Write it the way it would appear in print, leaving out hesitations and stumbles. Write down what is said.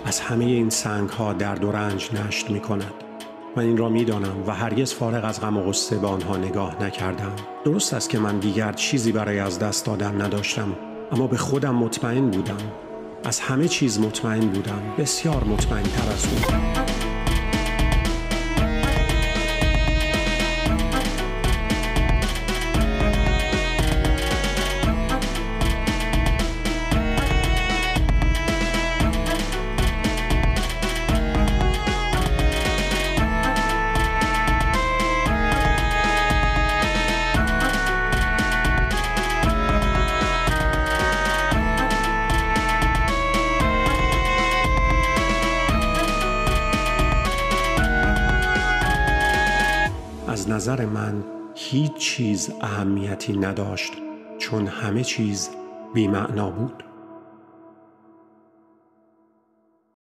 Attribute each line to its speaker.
Speaker 1: از همه این سنگ‌ها درد و رنج نشت می‌کند. من این را می‌دانم و هرگز فارغ از غم و غصه به آنها نگاه نکردم. درست است که من دیگر چیزی برای از دست دادن نداشتم، اما به خودم مطمئن بودم. از همه چیز مطمئن بودم، بسیار مطمئن‌تر از او. از نظر من هیچ چیز اهمیتی نداشت، چون همه چیز بی‌معنا بود.